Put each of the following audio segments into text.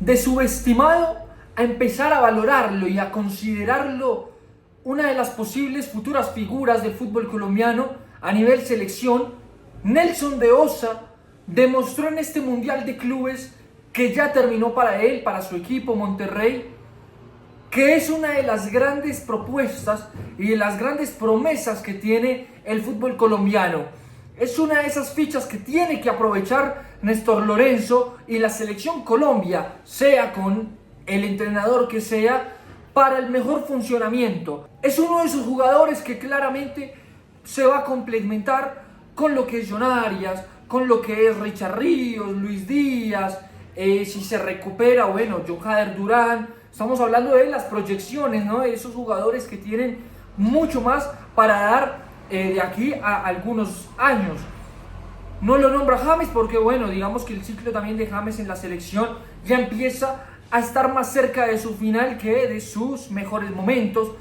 de subestimado a empezar a valorarlo y a considerarlo una de las posibles futuras figuras del fútbol colombiano a nivel selección. Nelson de Osa demostró en este Mundial de Clubes que ya terminó para él, para su equipo Monterrey, que es una de las grandes propuestas y de las grandes promesas que tiene el fútbol colombiano. Es una de esas fichas que tiene que aprovechar Néstor Lorenzo y la selección Colombia, sea con el entrenador que sea, para el mejor funcionamiento. Es uno de esos jugadores que claramente se va a complementar con lo que es John Arias, con lo que es Richard Ríos, Luis Díaz, si se recupera, bueno, John Durán. Estamos hablando de las proyecciones, ¿no? De esos jugadores que tienen mucho más para dar de aquí a algunos años. No lo nombra James porque, bueno, digamos que el ciclo también de James en la selección ya empieza a estar más cerca de su final que de sus mejores momentos.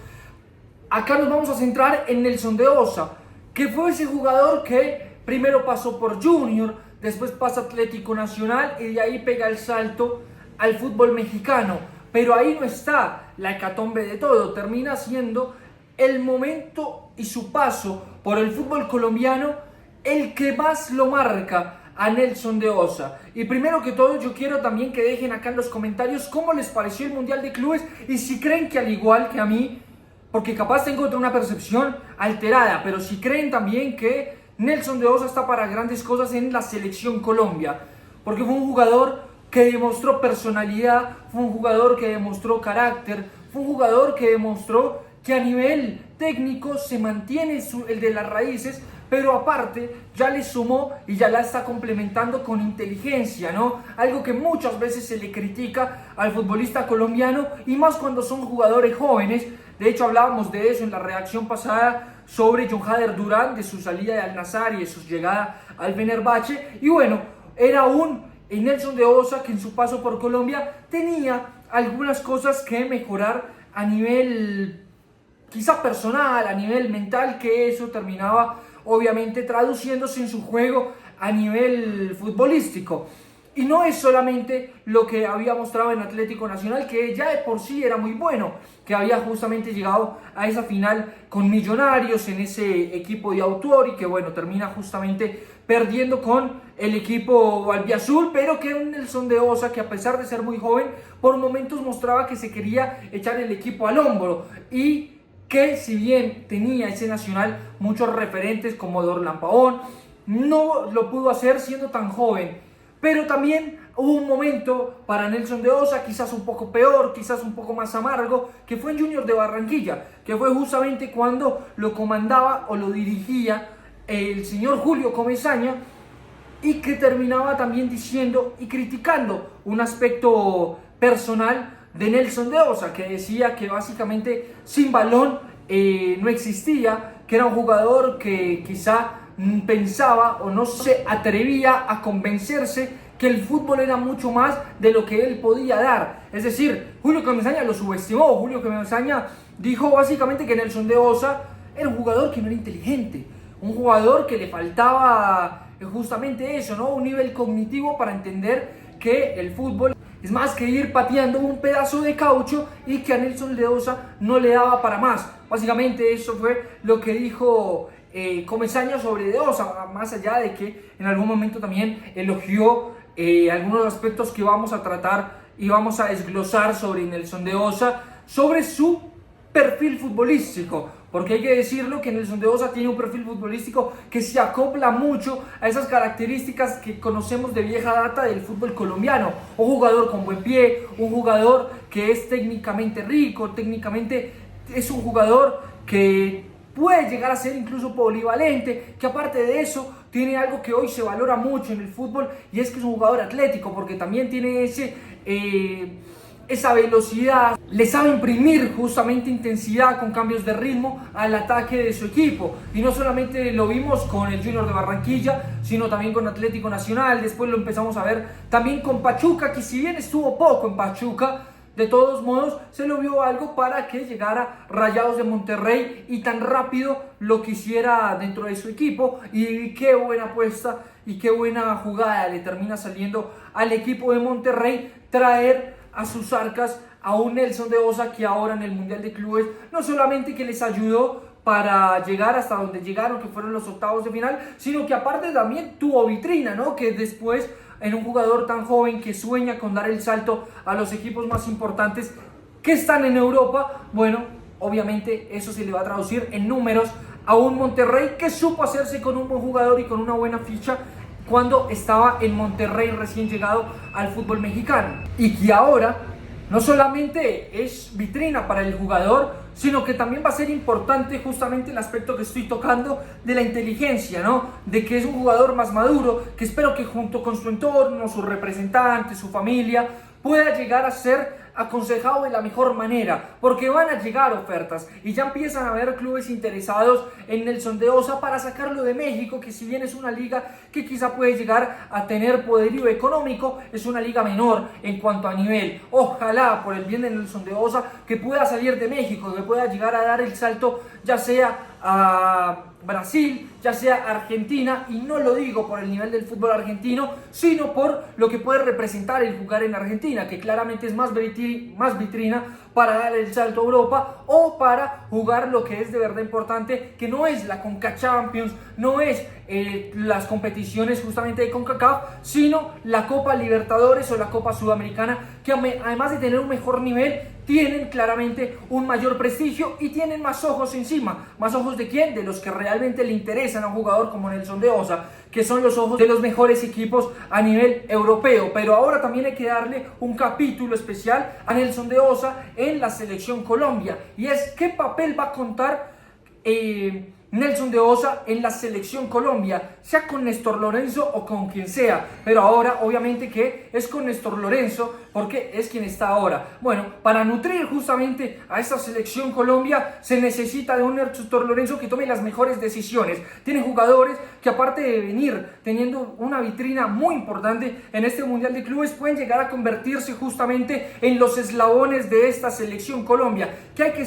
Acá nos vamos a centrar en Nelson de Osa, que fue ese jugador que primero pasó por Junior, después pasa a Atlético Nacional y de ahí pega el salto al fútbol mexicano. Pero ahí no está la hecatombe de todo, termina siendo el momento y su paso por el fútbol colombiano el que más lo marca a Nelson de Osa. Y primero que todo yo quiero también que dejen acá en los comentarios cómo les pareció el Mundial de Clubes y si creen que al igual que a mí, porque capaz tengo otra una percepción alterada, pero si creen también que Nelson de Osa está para grandes cosas en la selección Colombia, porque fue un jugador que demostró personalidad, fue un jugador que demostró carácter, fue un jugador que demostró que a nivel técnico se mantiene el de las raíces, pero aparte ya le sumó y ya la está complementando con inteligencia, ¿no? Algo que muchas veces se le critica al futbolista colombiano y más cuando son jugadores jóvenes. De hecho hablábamos de eso en la reacción pasada sobre John Durán, de su salida de Al-Nassr y de su llegada al Fenerbahce. Y bueno, era un Nelson de Osa que en su paso por Colombia tenía algunas cosas que mejorar a nivel quizá personal, a nivel mental, que eso terminaba obviamente traduciéndose en su juego a nivel futbolístico. Y no es solamente lo que había mostrado en Atlético Nacional, que ya de por sí era muy bueno, que había justamente llegado a esa final con Millonarios en ese equipo de autor y que bueno, termina justamente perdiendo con el equipo albiazul, pero que era un Nelson de Osa que a pesar de ser muy joven, por momentos mostraba que se quería echar el equipo al hombro y que si bien tenía ese Nacional muchos referentes como Dorlan Pavón, no lo pudo hacer siendo tan joven. Pero también hubo un momento para Nelson de Osa, quizás un poco peor, quizás un poco más amargo, que fue en Junior de Barranquilla, que fue justamente cuando lo comandaba o lo dirigía el señor Julio Comesaña, y que terminaba también diciendo y criticando un aspecto personal de Nelson de Osa, que decía que básicamente sin balón no existía, que era un jugador que quizá pensaba o no se atrevía a convencerse que el fútbol era mucho más de lo que él podía dar. Es decir, Julio Comesaña lo subestimó. Julio Comesaña dijo básicamente que Nelson de Osa era un jugador que no era inteligente, un jugador que le faltaba justamente eso, ¿no? Un nivel cognitivo para entender que el fútbol es más que ir pateando un pedazo de caucho y que a Nelson de Osa no le daba para más. Básicamente eso fue lo que dijo Comesaña sobre de Osa, más allá de que en algún momento también elogió algunos aspectos que vamos a tratar y vamos a desglosar sobre Nelson de Osa, sobre su perfil futbolístico, porque hay que decirlo que Nelson de Osa tiene un perfil futbolístico que se acopla mucho a esas características que conocemos de vieja data del fútbol colombiano. Un jugador con buen pie, un jugador que es técnicamente rico, técnicamente es un jugador que puede llegar a ser incluso polivalente, que aparte de eso tiene algo que hoy se valora mucho en el fútbol y es que es un jugador atlético, porque también tiene esa velocidad, le sabe imprimir justamente intensidad con cambios de ritmo al ataque de su equipo. Y no solamente lo vimos con el Junior de Barranquilla, sino también con Atlético Nacional. Después lo empezamos a ver también con Pachuca, que si bien estuvo poco en Pachuca, de todos modos se lo vio algo para que llegara Rayados de Monterrey y tan rápido lo quisiera dentro de su equipo. Y qué buena apuesta y qué buena jugada le termina saliendo al equipo de Monterrey traer a sus arcas a un Nelson de Osa, que ahora en el Mundial de Clubes no solamente que les ayudó para llegar hasta donde llegaron, que fueron los octavos de final, sino que aparte también tuvo vitrina, ¿no? Que después, en un jugador tan joven que sueña con dar el salto a los equipos más importantes que están en Europa, bueno, obviamente eso se le va a traducir en números a un Monterrey que supo hacerse con un buen jugador y con una buena ficha cuando estaba en Monterrey recién llegado al fútbol mexicano, y que ahora no solamente es vitrina para el jugador, sino que también va a ser importante justamente el aspecto que estoy tocando de la inteligencia, ¿no? De que es un jugador más maduro, que espero que junto con su entorno, sus representantes, su familia, pueda llegar a ser aconsejado de la mejor manera, porque van a llegar ofertas y ya empiezan a haber clubes interesados en Nelson de Osa para sacarlo de México, que si bien es una liga que quizá puede llegar a tener poderío económico, es una liga menor en cuanto a nivel. Ojalá, por el bien de Nelson de Osa, que pueda salir de México, que pueda llegar a dar el salto ya sea a Brasil, ya sea Argentina, y no lo digo por el nivel del fútbol argentino, sino por lo que puede representar el jugar en Argentina, que claramente es más vitrina para dar el salto a Europa o para jugar lo que es de verdad importante, que no es la Conca Champions, no es las competiciones justamente de CONCACAF, sino la Copa Libertadores o la Copa Sudamericana, que además de tener un mejor nivel, tienen claramente un mayor prestigio y tienen más ojos encima. ¿Más ojos de quién? De los que realmente le interesan a un jugador como Nelson de Osa, que son los ojos de los mejores equipos a nivel europeo. Pero ahora también hay que darle un capítulo especial a Nelson de Osa en la selección Colombia, y es qué papel va a contar Nelson de Osa en la selección Colombia, sea con Néstor Lorenzo o con quien sea, pero ahora obviamente que es con Néstor Lorenzo porque es quien está ahora. Bueno, para nutrir justamente a esta selección Colombia se necesita de un Néstor Lorenzo que tome las mejores decisiones. Tiene jugadores que, aparte de venir teniendo una vitrina muy importante en este Mundial de Clubes, pueden llegar a convertirse justamente en los eslabones de esta selección Colombia, que hay que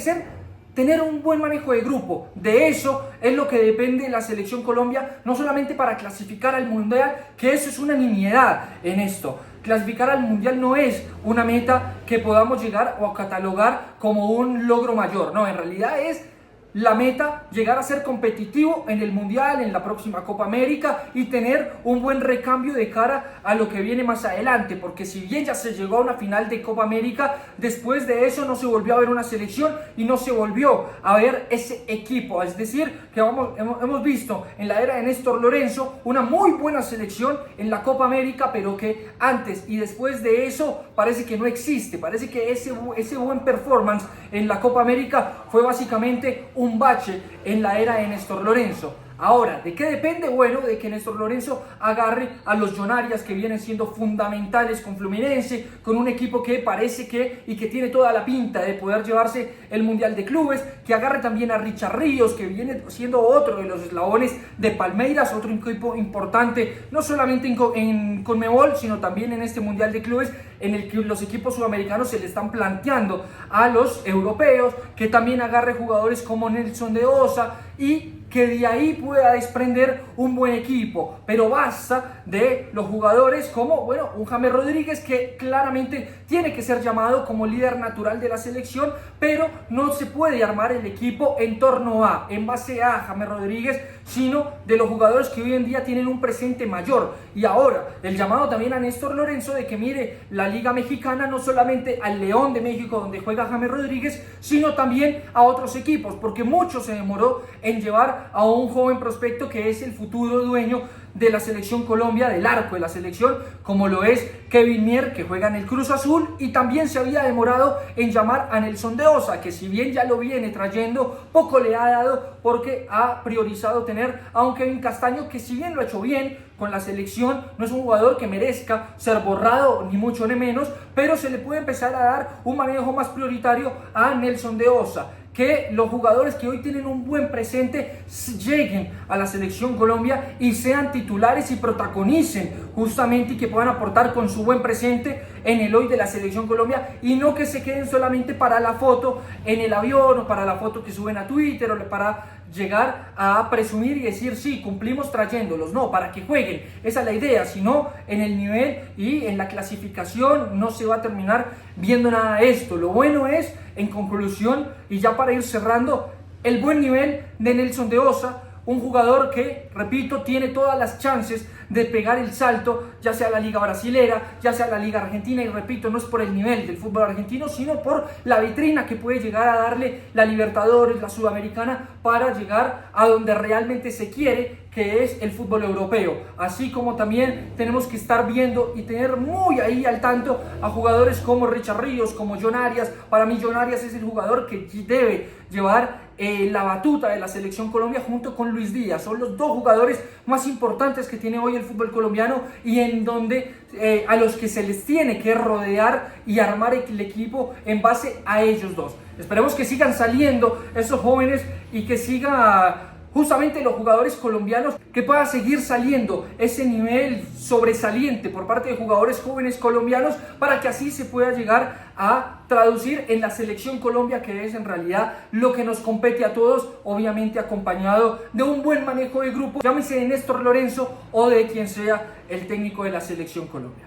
tener un buen manejo de grupo. De eso es lo que depende la selección Colombia, no solamente para clasificar al Mundial, que eso es una nimiedad en esto. Clasificar al Mundial no es una meta que podamos llegar o a catalogar como un logro mayor, no, en realidad es la meta llegar a ser competitivo en el Mundial, en la próxima Copa América, y tener un buen recambio de cara a lo que viene más adelante, porque si bien ya se llegó a una final de Copa América, después de eso no se volvió a ver una selección y no se volvió a ver ese equipo. Es decir, que hemos visto en la era de Néstor Lorenzo una muy buena selección en la Copa América, pero que antes y después de eso parece que no existe. Parece que ese buen performance en la Copa América fue básicamente un bache en la era de Néstor Lorenzo. Ahora, ¿de qué depende? Bueno, de que Néstor Lorenzo agarre a los John Arias, que vienen siendo fundamentales con Fluminense, con un equipo que parece que tiene toda la pinta de poder llevarse el Mundial de Clubes, que agarre también a Richard Ríos, que viene siendo otro de los eslabones de Palmeiras, otro equipo importante, no solamente en Conmebol, sino también en este Mundial de Clubes, en el que los equipos sudamericanos se le están planteando a los europeos, que también agarre jugadores como Nelson de Osa y que de ahí pueda desprender un buen equipo. Pero basta de los jugadores como, bueno, un James Rodríguez, que claramente tiene que ser llamado como líder natural de la selección, pero no se puede armar el equipo en base a James Rodríguez, sino de los jugadores que hoy en día tienen un presente mayor. Y ahora, el llamado también a Néstor Lorenzo de que mire la Liga Mexicana, no solamente al León de México, donde juega James Rodríguez, sino también a otros equipos, porque mucho se demoró en llevar a un joven prospecto que es el futuro dueño de la selección Colombia, del arco de la selección, como lo es Kevin Mier, que juega en el Cruz Azul, y también se había demorado en llamar a Nelson de Osa, que si bien ya lo viene trayendo, poco le ha dado porque ha priorizado tener a un Kevin Castaño, que si bien lo ha hecho bien con la selección, no es un jugador que merezca ser borrado, ni mucho ni menos, pero se le puede empezar a dar un manejo más prioritario a Nelson de Osa, que los jugadores que hoy tienen un buen presente lleguen a la Selección Colombia y sean titulares y protagonicen justamente, y que puedan aportar con su buen presente en el hoy de la Selección Colombia, y no que se queden solamente para la foto en el avión, o para la foto que suben a Twitter, o para llegar a presumir y decir sí, cumplimos trayéndolos. No, para que jueguen, esa es la idea. Si no, en el nivel y en la clasificación no se va a terminar viendo nada de esto. Lo bueno es, en conclusión, y ya para ir cerrando, el buen nivel de Nelson de Osa, un jugador que, repito, tiene todas las chances de pegar el salto, ya sea la Liga Brasilera, ya sea la Liga Argentina, y repito, no es por el nivel del fútbol argentino, sino por la vitrina que puede llegar a darle la Libertadores, la Sudamericana, para llegar a donde realmente se quiere, que es el fútbol europeo. Así como también tenemos que estar viendo y tener muy ahí al tanto a jugadores como Richard Ríos, como John Arias. Para mí John Arias es el jugador que debe llevar la batuta de la Selección Colombia junto con Luis Díaz. Son los dos jugadores más importantes que tiene hoy el fútbol colombiano, y en donde a los que se les tiene que rodear y armar el equipo en base a ellos dos. Esperemos que sigan saliendo esos jóvenes y que siga justamente los jugadores colombianos, que pueda seguir saliendo ese nivel sobresaliente por parte de jugadores jóvenes colombianos, para que así se pueda llegar a traducir en la Selección Colombia, que es en realidad lo que nos compete a todos, obviamente acompañado de un buen manejo de grupo, llámese de Néstor Lorenzo o de quien sea el técnico de la Selección Colombia.